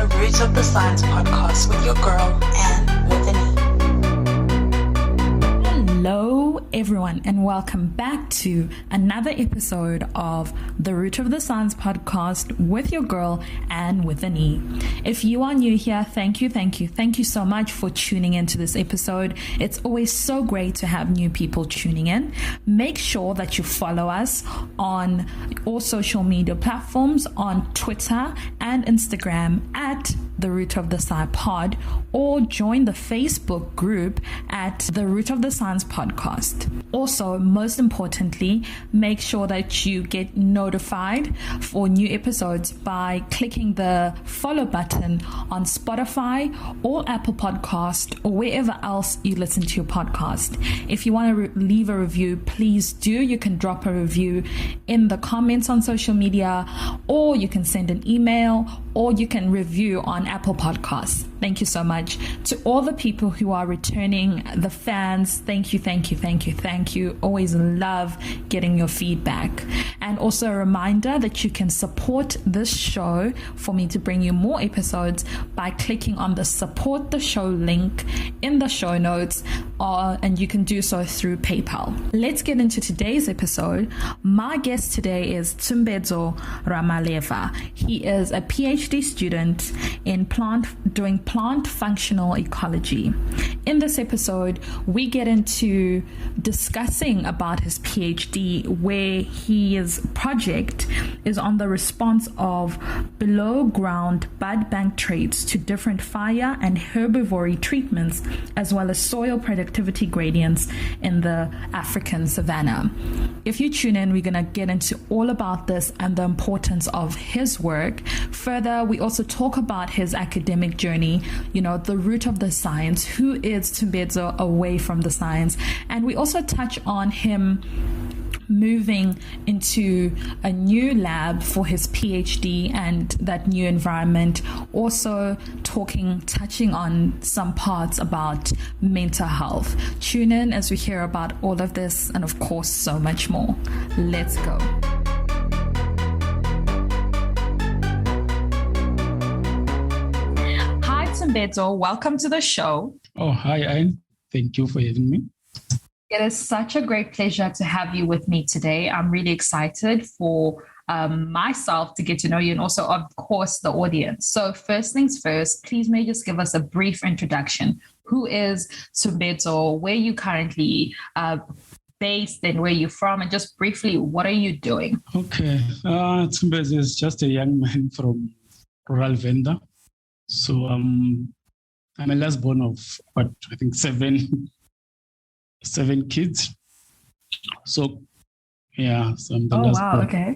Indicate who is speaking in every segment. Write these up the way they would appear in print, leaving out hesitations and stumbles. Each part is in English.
Speaker 1: the Roots of the Science podcast with your girl, Anne with an E.
Speaker 2: Hello, everyone, and welcome back to another episode of the Root of the Science podcast with your girl, Anne with an E. If you are new here, thank you so much for tuning into this episode. It's always so great to have new people tuning in. Make sure that you follow us on all social media platforms, on Twitter and Instagram at the Root of the Science Pod, or join the Facebook group at the Root of the Science podcast. Also, most importantly, make sure that you get notified for new episodes by clicking the follow button on Spotify or Apple Podcast or wherever else you listen to your podcast. If you want to leave a review, please do. You can drop a review in the comments on social media, or you can send an email, or you can review on Apple Podcasts. Thank you so much. To all the people who are returning, the fans, thank you. Always love getting your feedback. And also a reminder that you can support this show for me to bring you more episodes by clicking on the support the show link in the show notes, and you can do so through PayPal. Let's get into today's episode. My guest today is Tsumbedzo Ramalevha. He is a PhD student in doing plant functional ecology. In this episode, we get into discussing about his PhD, where his project is on the response of below ground bud bank traits to different fire and herbivory treatments, as well as soil productivity gradients in the African savanna. If you tune in, we're going to get into all about this and the importance of his work. Further, we also talk about his academic journey, the root of the science, who is Tsumbedzo away from the science, and we also touch on him moving into a new lab for his PhD and that new environment, also touching on some parts about mental health. Tune in as we hear about all of this and of course so much more. Let's go. Hi Tsembedzo, welcome to the show.
Speaker 3: Oh, hi Anne. Thank you for having me.
Speaker 2: It is such a great pleasure to have you with me today. I'm really excited for myself to get to know you, and also, of course, the audience. So first things first, please may just give us a brief introduction. Who is Tsumbedzo? Where you currently based and where you're from? And just briefly, what are you doing?
Speaker 3: Okay. Tsumbedzo is just a young man from Ramalevha. So I'm a last born of, I think seven kids. So I'm the last born.
Speaker 2: Okay.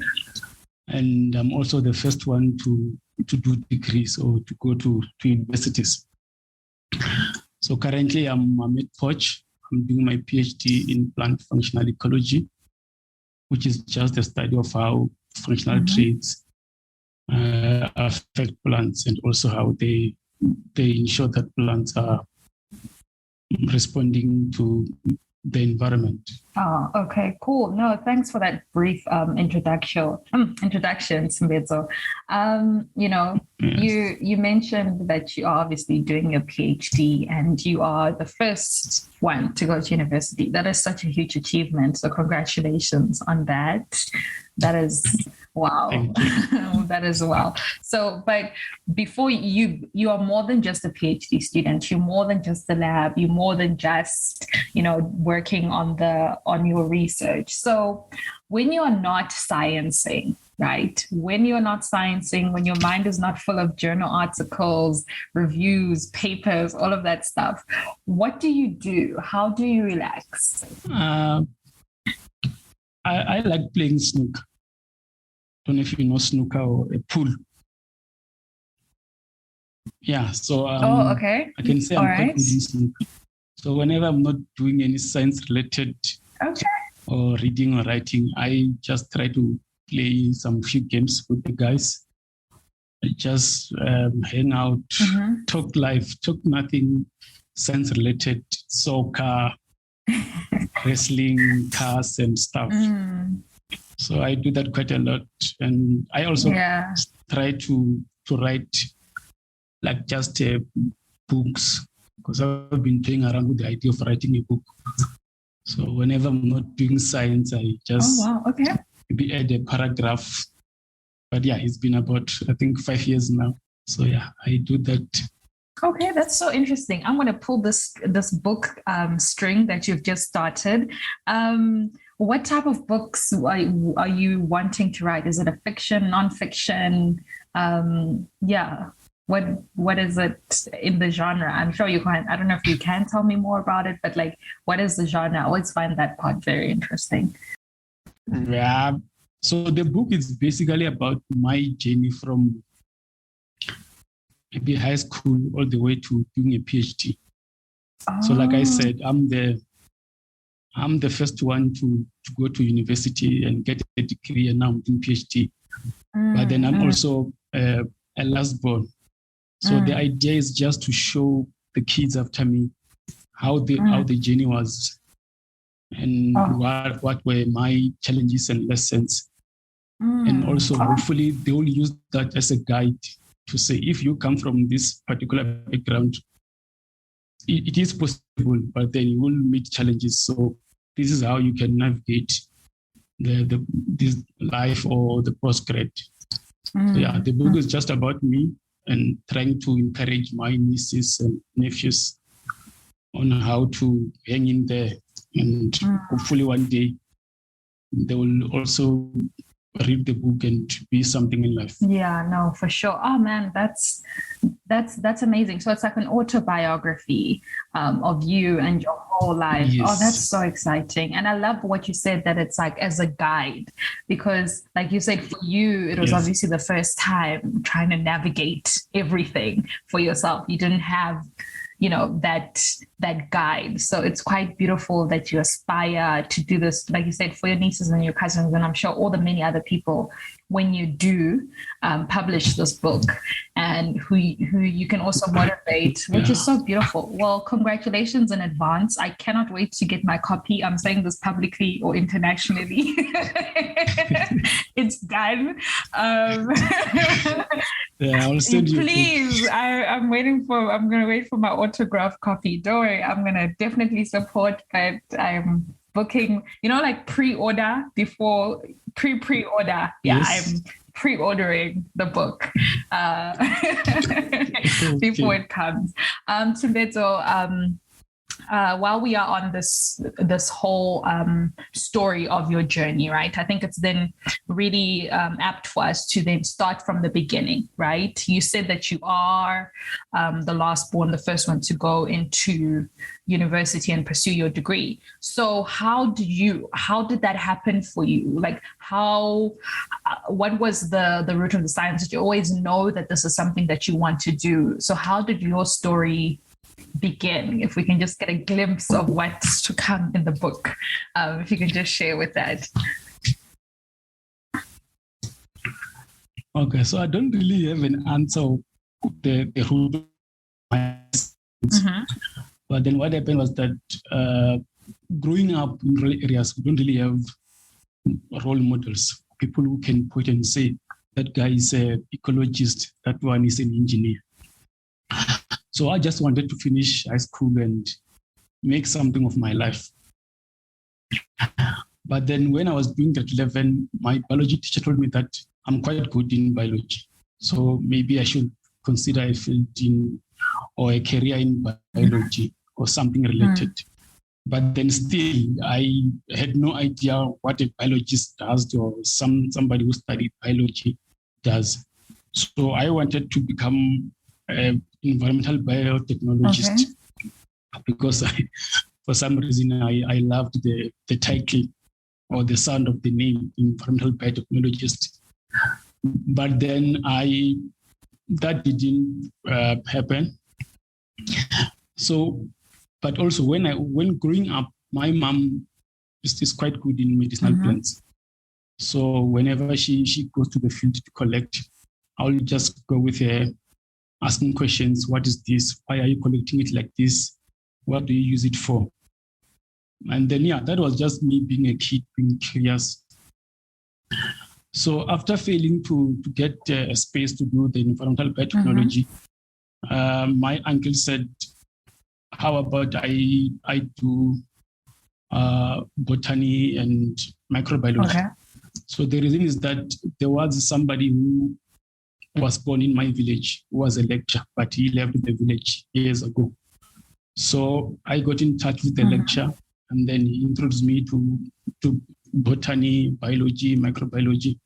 Speaker 3: And I'm also the first one to do degrees or to go to universities. So currently I'm at Poch. I'm doing my PhD in plant functional ecology, which is just the study of how functional traits affect plants, and also how they ensure that plants are responding to the environment.
Speaker 2: Oh, okay, cool. No, thanks for that brief introduction, Tsembedzo.
Speaker 3: Yes.
Speaker 2: You mentioned that you are obviously doing your PhD and you are the first one to go to university. That is such a huge achievement. So congratulations on that. That is wow. That is wow. So, but before you are more than just a PhD student. You're more than just the lab. You're more than just, working on your research. So when you are not sciencing, right? When you're not sciencing, when your mind is not full of journal articles, reviews, papers, all of that stuff, what do you do? How do you relax?
Speaker 3: I like playing snooker. Don't know if you know snooker or a pool. Yeah, so
Speaker 2: okay.
Speaker 3: I can say I'm quite good in snooker. So whenever I'm not doing any science-related or reading or writing, I just try to play some few games with the guys. I just hang out, talk life, talk nothing science-related, soccer, wrestling, cars and stuff. So I do that quite a lot. And I also try to write like just books, because I've been playing around with the idea of writing a book. So whenever I'm not doing science, I just maybe add a paragraph. But yeah, it's been about, I think, 5 years now. So yeah, I do that.
Speaker 2: Okay, that's so interesting. I'm going to pull this book string that you've just started. What type of books are you wanting to write? Is it a fiction, nonfiction? What is it in the genre? I'm sure you can't. I don't know if you can tell me more about it, but like, what is the genre? I always find that part very interesting.
Speaker 3: Yeah. So the book is basically about my journey from maybe high school all the way to doing a PhD. So like I said, I'm the first one to go to university and get a degree, and now I'm doing PhD. But then I'm also a last born. So the idea is just to show the kids after me how the journey was, and what were my challenges and lessons. And also hopefully they will use that as a guide to say, if you come from this particular background, it is possible, but then you will meet challenges. So this is how you can navigate this life or the postgrad. So yeah, the book is just about me and trying to encourage my nieces and nephews on how to hang in there. And hopefully one day they will also read the book and be something in life.
Speaker 2: Yeah, no, for sure. Oh man, that's amazing. So it's like an autobiography of you and your whole life.
Speaker 3: Yes.
Speaker 2: Oh, that's so exciting. And I love what you said, that it's like as a guide, because like you said, for you, it was obviously the first time trying to navigate everything for yourself. You didn't have, that guide. So it's quite beautiful that you aspire to do this, like you said, for your nieces and your cousins, and I'm sure all the many other people, when you do publish this book, and who you can also motivate, which is so beautiful. Well, congratulations in advance. I cannot wait to get my copy. I'm saying this publicly or internationally. It's done.
Speaker 3: I'll send you.
Speaker 2: Please, I'm going to wait for my autograph copy. Don't worry, I'm going to definitely support, but I'm booking, like pre-order before pre-order. Yeah,
Speaker 3: Yes.
Speaker 2: I'm pre-ordering the book before it comes. Tsembedzo, while we are on this whole story of your journey, right? I think it's then really apt for us to then start from the beginning, right? You said that you are the last born, the first one to go into university and pursue your degree. So how did that happen for you? Like what was the root of the science? Did you always know that this is something that you want to do? So how did your story begin? If we can just get a glimpse of what's to come in the book, if you can just share with that.
Speaker 3: Okay, so I don't really have an answer of the root of my science. But then what happened was that growing up in rural areas, we don't really have role models, people who can point and say, that guy is an ecologist, that one is an engineer. So I just wanted to finish high school and make something of my life. But then when I was doing that 11, my biology teacher told me that I'm quite good in biology. So maybe I should consider a field or a career in biology or something related. But then still, I had no idea what a biologist does or somebody who studied biology does. So I wanted to become an environmental biotechnologist because for some reason I loved the title or the sound of the name, environmental biotechnologist. But then that didn't happen. So, but also when growing up, my mom is quite good in medicinal plants. So whenever she goes to the field to collect, I'll just go with her, asking questions. What is this? Why are you collecting it like this? What do you use it for? And then, that was just me being a kid, being curious. So after failing to get a space to do the environmental biotechnology, my uncle said, how about I do botany and microbiology?
Speaker 2: Okay.
Speaker 3: So the reason is that there was somebody who was born in my village who was a lecturer, but he left the village years ago. So I got in touch with the lecturer, and then he introduced me to botany, biology, microbiology.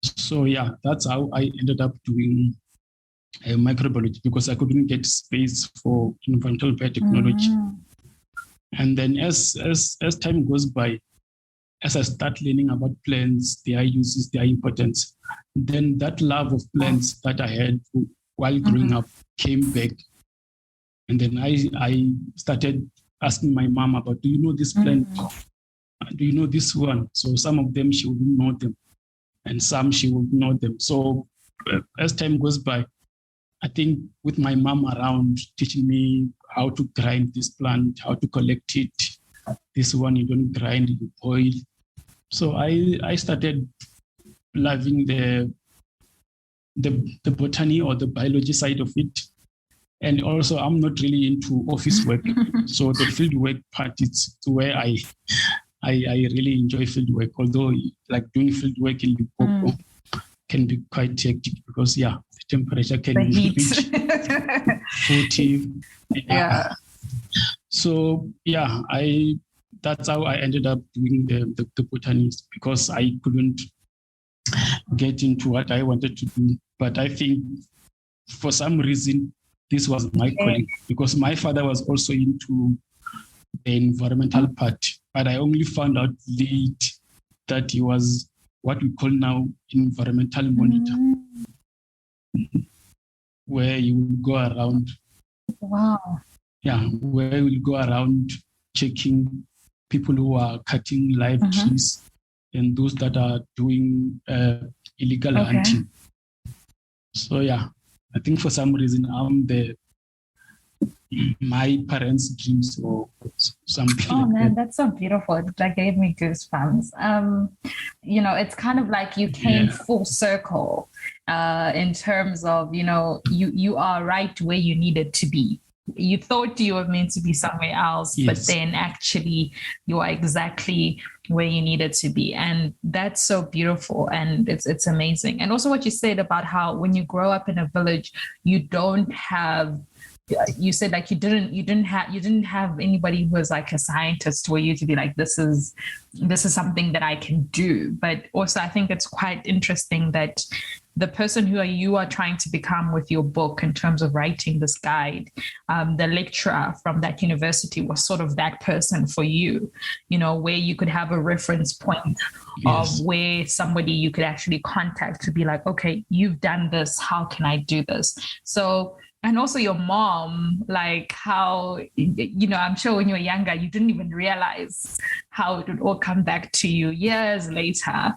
Speaker 3: So yeah, that's how I ended up doing microbiology, because I couldn't get space for environmental biotechnology. And then as time goes by, as I start learning about plants, their uses, their importance, then that love of plants that I had while growing up came back. And then I started asking my mom about, do you know this plant? Do you know this one? So some of them she wouldn't know them, and some she would know them. So as time goes by, I think with my mom around teaching me how to grind this plant, how to collect it, this one you don't grind, you boil. So I started loving the botany or the biology side of it. And also, I'm not really into office work. So the field work part is where I really enjoy field work. Although, like doing field work in Limpopo can be quite hectic because, the temperature can reach 40.
Speaker 2: Yeah.
Speaker 3: So, that's how I ended up doing the botany, because I couldn't get into what I wanted to do. But I think for some reason, this was my calling, because my father was also into the environmental part, but I only found out late that he was what we call now environmental monitor, where you will go around.
Speaker 2: Wow.
Speaker 3: Yeah, where you will go around checking people who are cutting live trees and those that are doing illegal hunting. So I think for some reason I'm my parents' dreams or something.
Speaker 2: Oh man, that's so beautiful. That gave me goosebumps. It's kind of like you came full circle in terms of, you are right where you needed to be. You thought you were meant to be somewhere else, but then actually you are exactly where you needed to be. And that's so beautiful. And it's amazing. And also what you said about how when you grow up in a village, you don't have, you said like you didn't have anybody who was like a scientist for you to be like, this is something that I can do. But also I think it's quite interesting that the person who you are trying to become with your book in terms of writing this guide, the lecturer from that university was sort of that person for you, where you could have a reference point of where somebody you could actually contact to be like, okay, you've done this, how can I do this? So, and also your mom, like how, I'm sure when you were younger, you didn't even realize how it would all come back to you years later.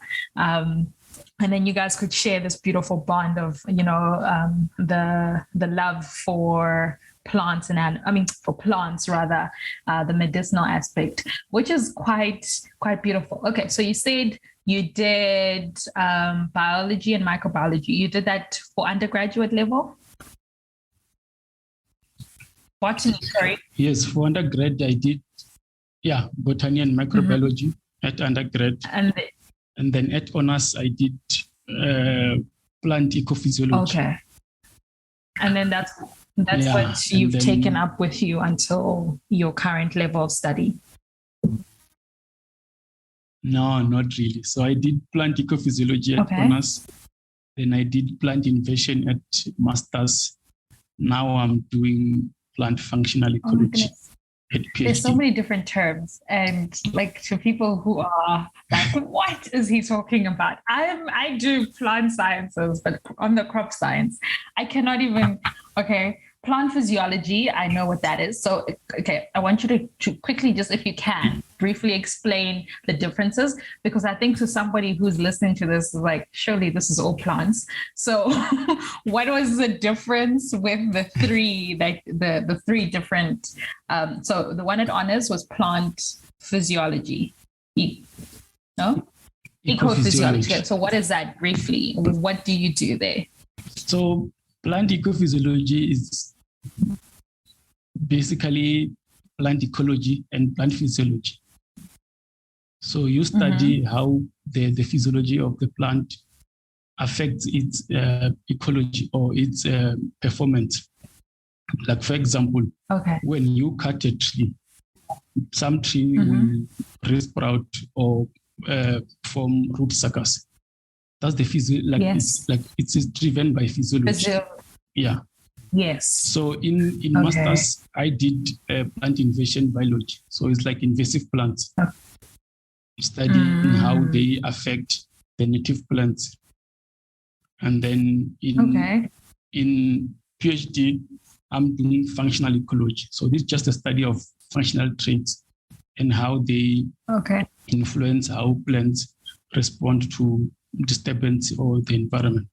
Speaker 2: And then you guys could share this beautiful bond of, the love for plants for plants rather, the medicinal aspect, which is quite beautiful. Okay, so you said you did biology and microbiology. You did that for undergraduate level? Botany, sorry.
Speaker 3: Yes, for undergrad I did, botany and microbiology at undergrad. And then at honors, I did plant ecophysiology. Okay.
Speaker 2: And then that's what you've taken up with you until your current level of study.
Speaker 3: No, not really. So I did plant ecophysiology at honors. Then I did plant invasion at masters. Now I'm doing plant functional ecology.
Speaker 2: There's so many different terms, and like to people who are like, what is he talking about? I do plant sciences, but on the crop science, I cannot even. Plant physiology, I know what that is. So, I want you to quickly, just if you can, briefly explain the differences, because I think to somebody who's listening to this, like, surely this is all plants. So what was the difference with the three, like the three different, so the one at honors was plant physiology, Ecophysiology. So what is that briefly? What do you do there?
Speaker 3: So Plant ecophysiology is basically plant ecology and plant physiology. So you study how the physiology of the plant affects its ecology or its performance. Like, for example, when you cut a tree, some tree will resprout or form root suckers. That's the it's driven by physiology. Yeah.
Speaker 2: Yes.
Speaker 3: So in masters, I did plant invasion biology. So it's like invasive plants, studying how they affect the native plants. And then in PhD, I'm doing functional ecology. So this is just a study of functional traits and how they influence how plants respond to disturbance or the environment.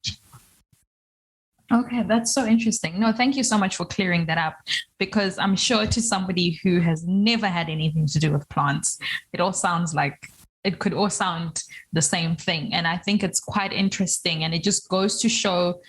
Speaker 2: Okay, that's so interesting. No, thank you so much for clearing that up, because I'm sure to somebody who has never had anything to do with plants, it could all sound the same thing. And I think it's quite interesting. And it just goes to show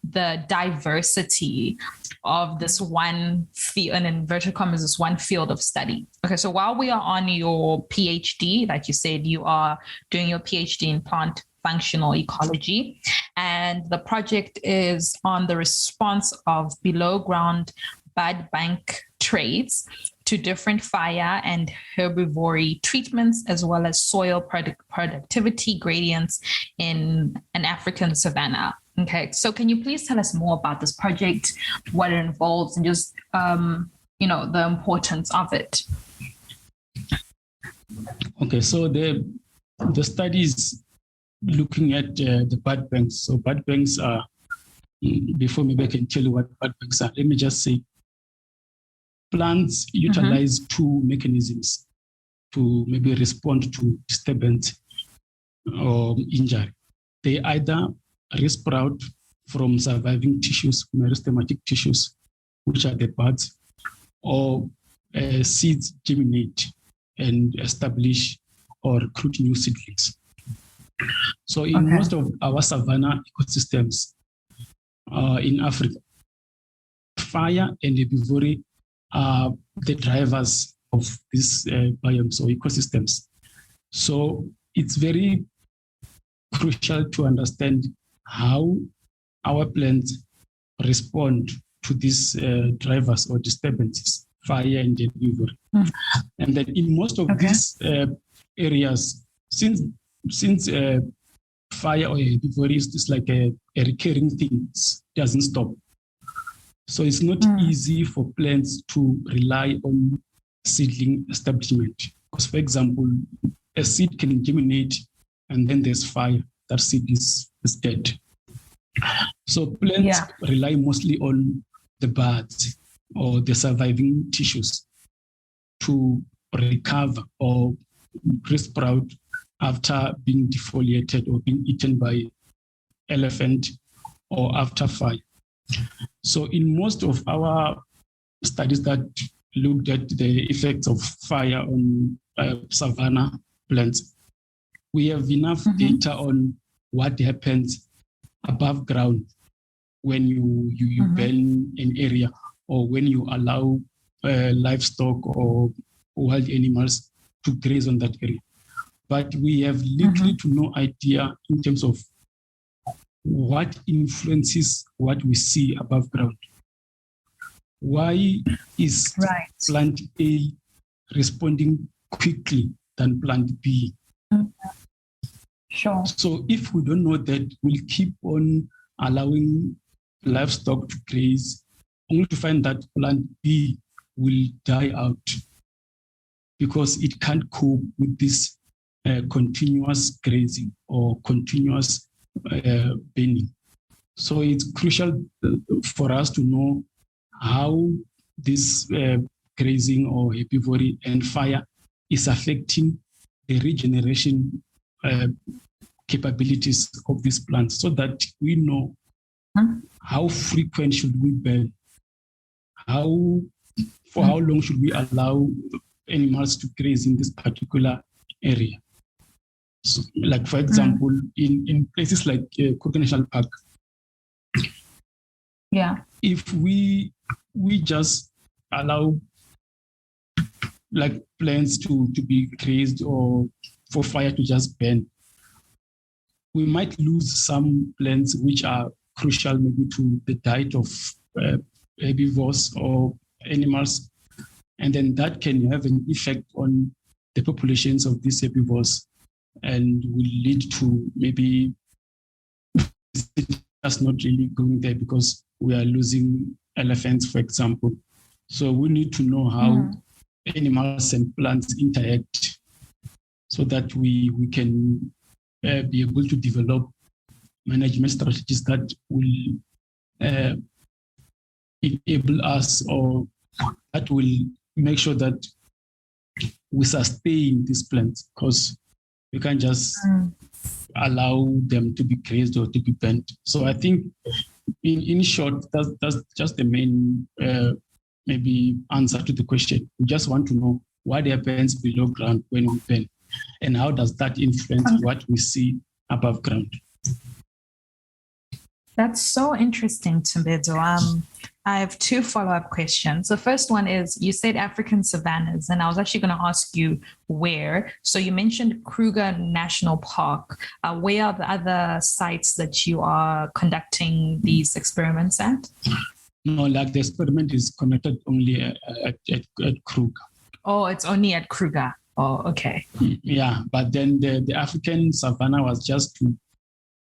Speaker 2: the diversity of this one field, and in inverted commas, this one field of study. Okay, so while we are on your PhD, like you said, you are doing your PhD in plant functional ecology, and the project is on the response of below ground bud bank trades to different fire and herbivory treatments, as well as soil productivity gradients in an African savanna. Okay, so can you please tell us more about this project, what it involves, and just the importance of it?
Speaker 3: Okay, so the study is looking at the bud banks. So bud banks are, before maybe I can tell you what bud banks are, let me just say, plants utilize two mechanisms to maybe respond to disturbance or injury. They either resprout from surviving tissues, meristematic tissues, which are the buds, or seeds germinate and establish or recruit new seedlings. So in most of our savanna ecosystems in Africa, fire and herbivory are the drivers of these biomes or ecosystems. So it's very crucial to understand how our plants respond to these drivers or disturbances, fire and herbivory. And then in most of these areas, since fire or herbivory is like a recurring thing, it doesn't stop. So it's not easy for plants to rely on seedling establishment. Because, for example, a seed can germinate and then there's fire, that seed is dead. So plants rely mostly on the buds or the surviving tissues to recover or resprout after being defoliated or being eaten by elephant or after fire. So in most of our studies that looked at the effects of fire on savanna plants, we have enough data on what happens above ground when you burn an area, or when you allow livestock or wild animals to graze on that area. But we have little to no idea in terms of what influences what we see above ground. Why is plant A responding quickly than plant B?
Speaker 2: Sure.
Speaker 3: So if we don't know that, we'll keep on allowing livestock to graze, only to find that plant B will die out because it can't cope with this continuous grazing or continuous burning. So it's crucial for us to know how this grazing or herbivory and fire is affecting the regeneration capabilities of these plants, so that we know how frequent should we burn, for how long should we allow animals to graze in this particular area. So, like, for example, in places like Kruger National Park,
Speaker 2: Yeah.
Speaker 3: If we just allow like plants to be grazed or for fire to just burn, we might lose some plants which are crucial maybe to the diet of herbivores or animals. And then that can have an effect on the populations of these herbivores and will lead to maybe us not really going there because we are losing elephants, for example. So we need to know how animals and plants interact so that we can be able to develop management strategies that will enable us, or that will make sure that we sustain these plants, because we can't just allow them to be grazed or to be burnt. So I think in short, that's just the main maybe answer to the question. We just want to know what happens below ground when we burn, and how does that influence what we see above ground.
Speaker 2: That's so interesting, Tsumbedzo. I have two follow-up questions. The first one is, you said African savannas, and I was actually going to ask you where. So you mentioned Kruger National Park. Where are the other sites that you are conducting these experiments at?
Speaker 3: No, like the experiment is conducted only at Kruger.
Speaker 2: Oh, it's only at Kruger. Oh, okay.
Speaker 3: Yeah, but then the African savanna was just to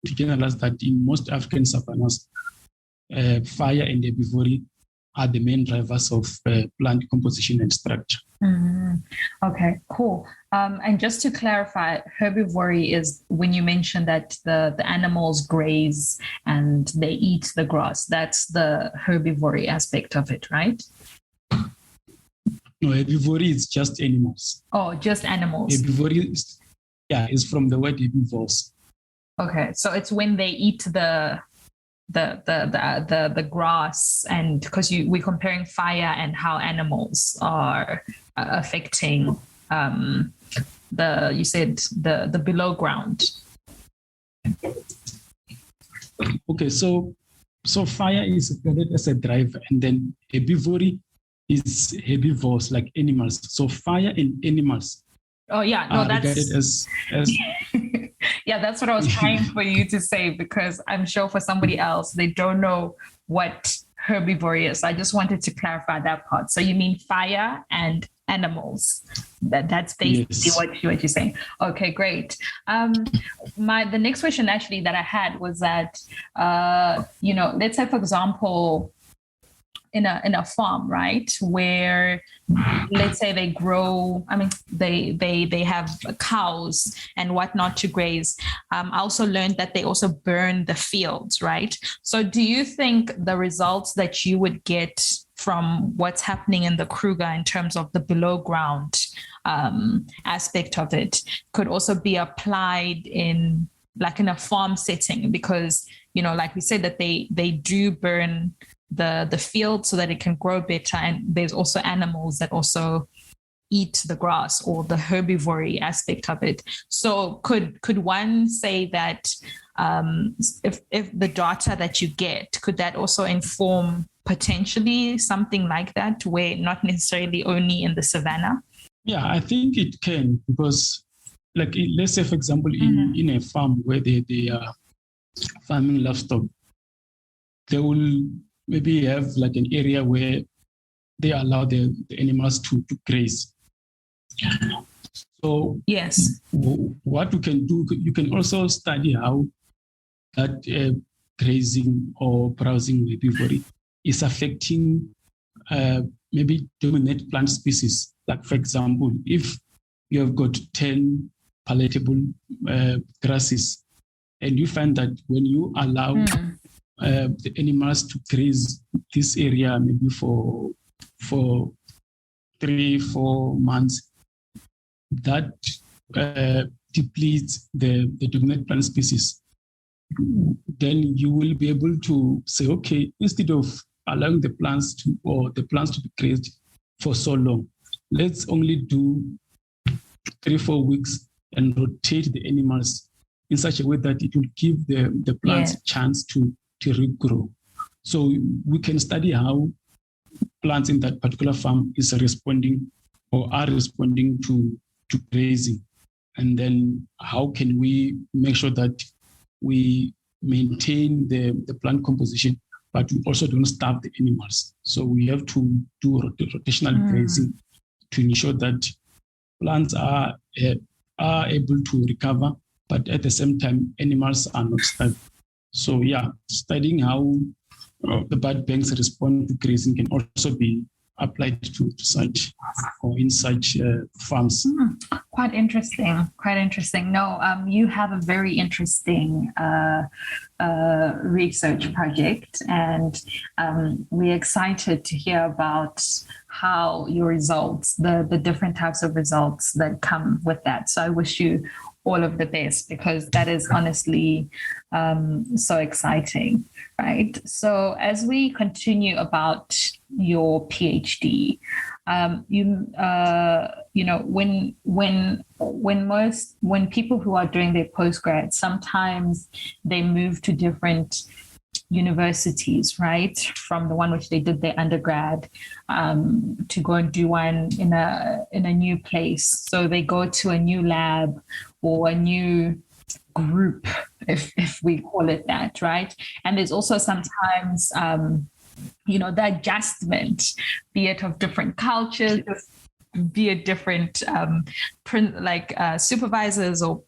Speaker 3: generalize that in most African savannas, fire and herbivory are the main drivers of plant composition and structure.
Speaker 2: Okay, cool. And just to clarify, herbivory is when you mention that the animals graze and they eat the grass. That's the herbivory aspect of it, right?
Speaker 3: No, herbivory is just animals.
Speaker 2: Oh, just animals.
Speaker 3: Herbivory is from the word herbivores.
Speaker 2: Okay, so it's when they eat the grass, and because we're comparing fire and how animals are affecting you said the below ground.
Speaker 3: Okay, so fire is regarded as a driver, and then herbivory is herbivores, like animals. So fire and animals.
Speaker 2: Oh yeah, no, that's
Speaker 3: regarded as
Speaker 2: yeah, that's what I was trying for you to say, because I'm sure for somebody else, they don't know what herbivory is. I just wanted to clarify that part. So you mean fire and animals. That's basically what you're saying. Okay, great. The next question actually that I had was that, let's say, for example, in a farm, right, where let's say they grow, they have cows and whatnot to graze. I also learned that they also burn the fields, right? So do you think the results that you would get from what's happening in the Kruger in terms of the below ground aspect of it could also be applied in a farm setting? Because, like we said, that they do burn the field so that it can grow better, and there's also animals that also eat the grass, or the herbivory aspect of it. So could one say that if the data that you get, could that also inform potentially something like that, where not necessarily only in the savannah?
Speaker 3: Yeah, I think it can, because let's say, for example, in a farm where they are farming livestock, they will maybe have an area where they allow the animals to graze. So
Speaker 2: yes,
Speaker 3: what you can do, you can also study how that grazing or browsing herbivory is affecting maybe dominant plant species. Like, for example, if you have got 10 palatable grasses, and you find that when you allow the animals to graze this area maybe for 3-4 months, that depletes the dominant plant species. Then you will be able to say, okay, instead of allowing the plants to be grazed for so long, let's only do 3-4 weeks and rotate the animals in such a way that it will give the plants a chance to regrow. So we can study how plants in that particular farm is responding or are responding to grazing. And then how can we make sure that we maintain the plant composition, but we also don't starve the animals. So we have to do rotational grazing to ensure that plants are able to recover, but at the same time, animals are not starved. So studying how the bud banks respond to grazing can also be applied to such or in such farms.
Speaker 2: Quite interesting. No, you have a very interesting research project, and we're excited to hear about how your results, the different types of results that come with that. So I wish you all of the best, because that is honestly so exciting, right? So as we continue about your PhD, when people who are doing their postgrad, sometimes they move to different universities, right? From the one which they did their undergrad, to go and do one in a new place. So they go to a new lab or a new group, if we call it that, right? And there's also sometimes the adjustment, be it of different cultures, be it different supervisors or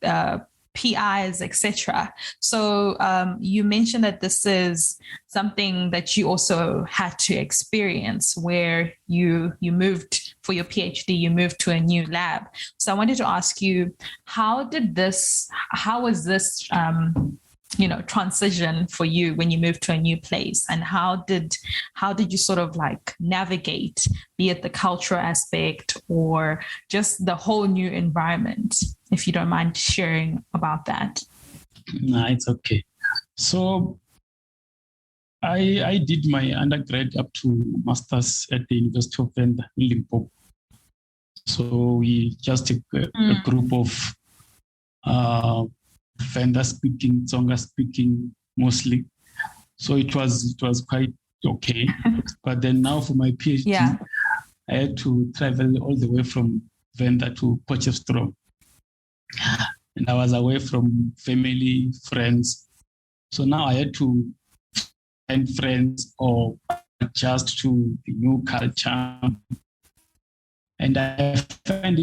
Speaker 2: PIs, etc. So you mentioned that this is something that you also had to experience, where you moved for your PhD, you moved to a new lab. So I wanted to ask you, how was this transition for you when you moved to a new place, and how did you sort of like navigate, be it the cultural aspect or just the whole new environment, if you don't mind sharing about that?
Speaker 3: No, it's okay. So I did my undergrad up to master's at the University of Venda in Limpopo. So we just a group of Venda speaking, Tsonga speaking mostly. So it was quite okay. But then now for my PhD, I had to travel all the way from Venda to Potchefstroom. And I was away from family, friends. So now I had to find friends or adjust to the new culture. And I found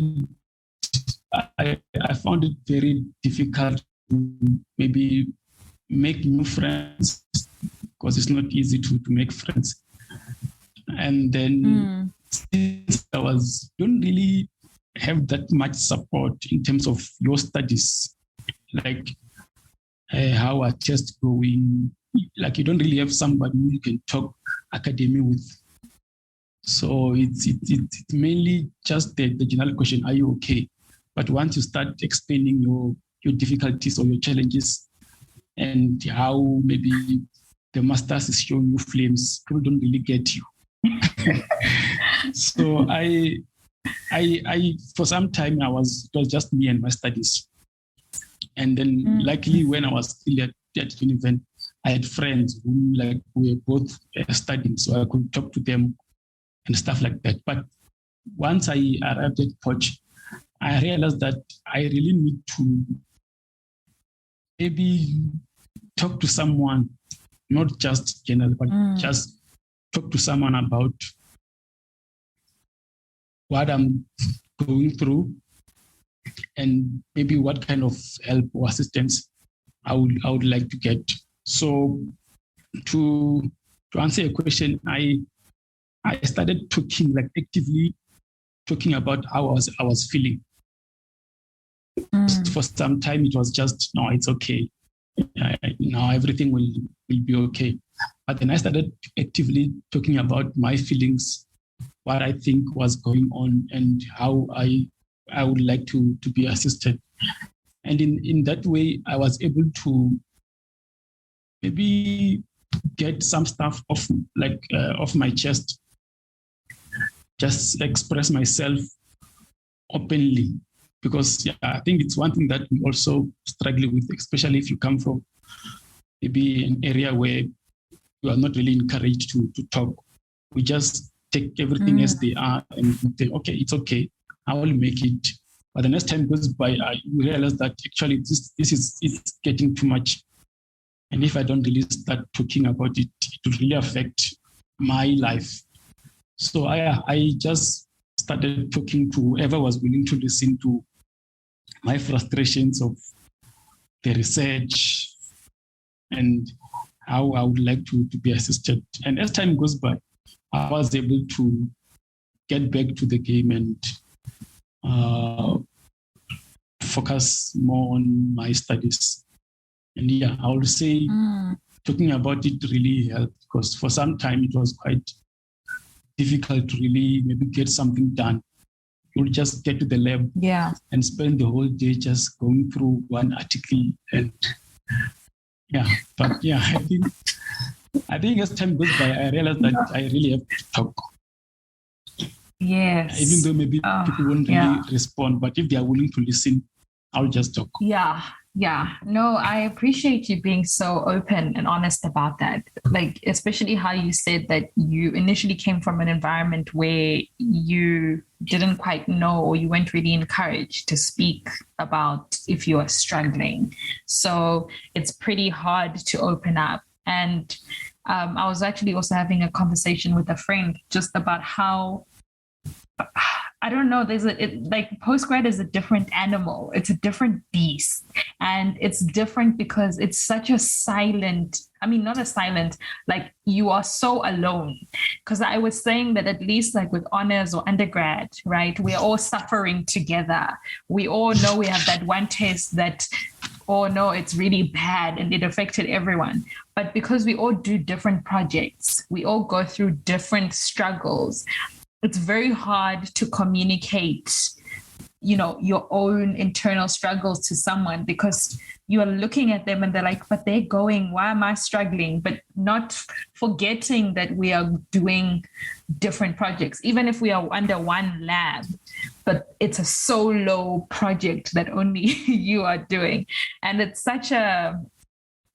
Speaker 3: it very difficult to maybe make new friends, because it's not easy to make friends. And then since I don't really have that much support in terms of your studies, like how are tests going, like you don't really have somebody who you can talk academy with. So it's mainly just the general question, are you okay? But once you start explaining your difficulties or your challenges and how maybe the masters is showing you flames, people don't really get you. So I for some time it was just me and my studies. And then luckily when I was still at Univen, I had friends who we were both studying, so I could talk to them and stuff like that. But once I arrived at Poch, I realized that I really need to maybe talk to someone, not just general, but just talk to someone about what I'm going through and maybe what kind of help or assistance I would like to get. So to answer your question, I started talking, actively talking about how I was feeling. For some time, it was just, no, it's okay. Now everything will be okay. But then I started actively talking about my feelings, what I think was going on, and how I would like to be assisted. And in that way, I was able to maybe get some stuff off my chest, just express myself openly. Because I think it's one thing that we also struggle with, especially if you come from maybe an area where you are not really encouraged to talk. We just take everything as they are and think, okay, it's okay. I will make it. But the next time goes by, you realize that actually this is it's getting too much. And if I don't really start talking about it, it will really affect my life. So I just started talking to whoever was willing to listen to my frustrations of the research and how I would like to be assisted. And as time goes by, I was able to get back to the game and focus more on my studies. And yeah, I would say talking about it really helped, because for some time it was quite difficult to really maybe get something done. You'll just get to the lab and spend the whole day just going through one article. And I think as time goes by, I realized that I really have to talk.
Speaker 2: Yes.
Speaker 3: Even though maybe people won't really respond, but if they are willing to listen, I'll just talk.
Speaker 2: Yeah. No, I appreciate you being so open and honest about that. Like, especially how you said that you initially came from an environment where you didn't quite know, or you weren't really encouraged to speak about if you are struggling. So it's pretty hard to open up. And I was actually also having a conversation with a friend just about how, I don't know, like postgrad is a different animal. It's a different beast. And it's different because it's such a silent, not a silent, like you are so alone. Because I was saying that at least like with honors or undergrad, right, we're all suffering together. We all know we have that one test that, oh no, it's really bad and it affected everyone. But because we all do different projects, we all go through different struggles, it's very hard to communicate, your own internal struggles to someone, because you are looking at them and they're like, but they're going, why am I struggling? But not forgetting that we are doing different projects, even if we are under one lab, but it's a solo project that only you are doing. And it's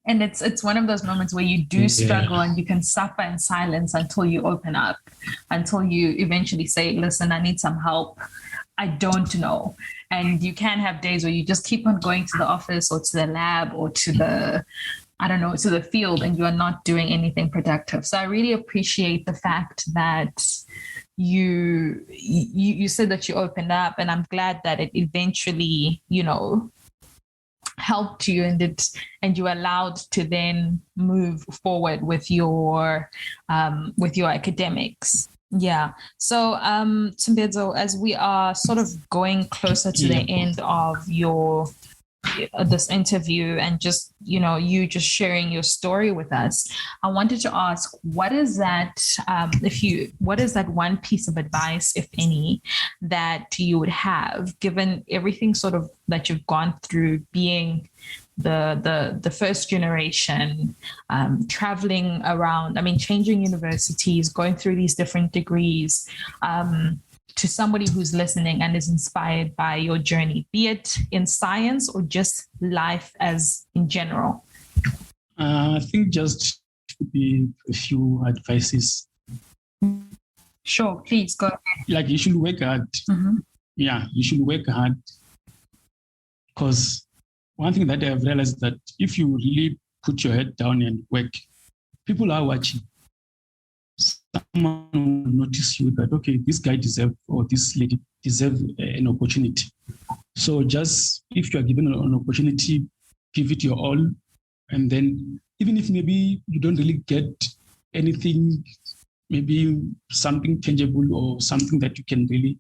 Speaker 2: it's one of those moments where you do struggle and you can suffer in silence until you open up, until you eventually say, listen, I need some help. I don't know. And you can have days where you just keep on going to the office or to the lab or to the field, and you are not doing anything productive. So I really appreciate the fact that you said that you opened up, and I'm glad that it eventually, helped you and you allowed to then move forward with your academics. Yeah. So Tsembedzo, as we are sort of going closer to the end of this interview and just you just sharing your story with us, I wanted to ask, what is that one piece of advice, if any, that you would have, given everything sort of that you've gone through, being the first generation, traveling around, changing universities, going through these different degrees, to somebody who's listening and is inspired by your journey, be it in science or just life as in general?
Speaker 3: I think just a few advices.
Speaker 2: Sure, please go ahead.
Speaker 3: Like, you should work hard.
Speaker 2: Mm-hmm.
Speaker 3: Yeah, you should work hard, because one thing that I've realized that if you really put your head down and work, people are watching. Someone will notice you that, okay, this guy deserves, or this lady deserves an opportunity. So just, if you are given an opportunity, give it your all. And then even if maybe you don't really get anything, maybe something tangible or something that you can really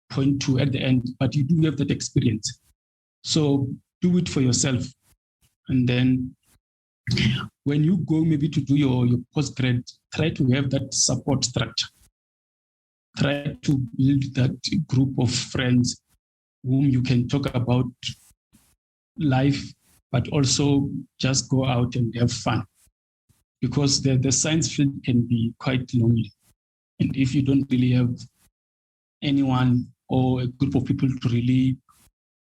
Speaker 3: point to at the end, but you do have that experience. So do it for yourself. And then when you go maybe to do your postgrad, try to have that support structure. Try to build that group of friends whom you can talk about life, but also just go out and have fun. Because the science field can be quite lonely. And if you don't really have anyone or a group of people to really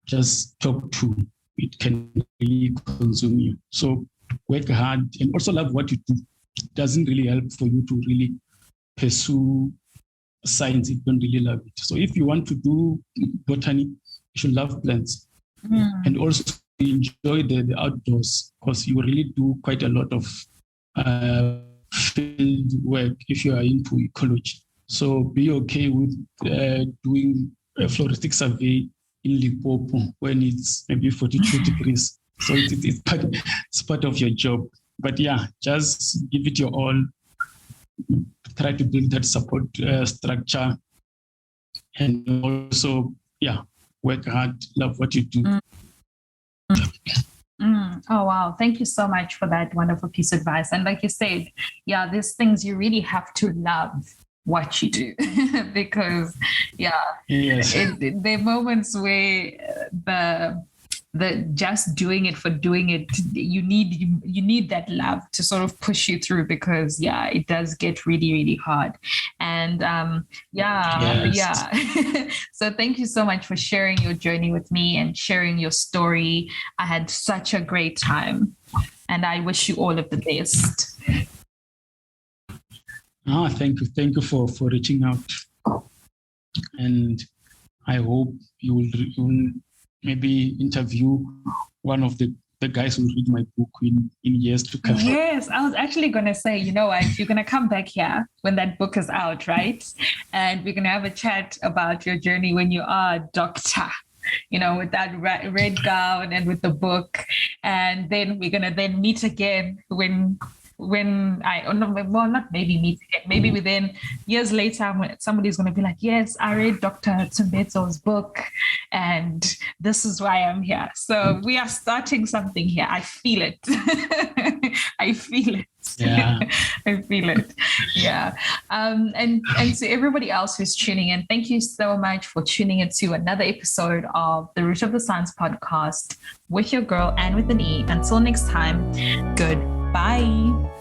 Speaker 3: just talk to, it can really consume you. So work hard and also love what you do. doesn't really help for you to really pursue science if you don't really love it. So if you want to do botany, you should love plants and also enjoy the outdoors, because you really do quite a lot of field work if you are into ecology. So be okay with doing a floristic survey in Limpopo when it's maybe 42 degrees. So it's part of your job. But yeah, just give it your all. Try to build that support structure, and also, work hard, love what you do.
Speaker 2: Oh, wow. Thank you so much for that wonderful piece of advice. And like you said, these things you really have to love what you do because,
Speaker 3: yes.
Speaker 2: There are moments where the just doing it for doing it, you need that love to sort of push you through, because it does get really, really hard. And so thank you so much for sharing your journey with me and sharing your story. I had such a great time, and I wish you all of the best.
Speaker 3: Thank you for reaching out, and I hope you will maybe interview one of the guys who read my book in years to come.
Speaker 2: Yes, I was actually going to say, you know what, you're going to come back here when that book is out, right? And we're going to have a chat about your journey when you are a doctor, with that red gown and with the book. And then we're going to meet again when not maybe meet again, maybe within years later, when somebody's going to be like, yes, I read Dr. Tsembedzo's book and this is why I'm here. So we are starting something here. I feel it. I feel it.
Speaker 3: Yeah.
Speaker 2: I feel it. Yeah. And to everybody else who's tuning in, thank you so much for tuning into another episode of the Root of the Science podcast with your girl, Anne with an E. Until next time, goodbye.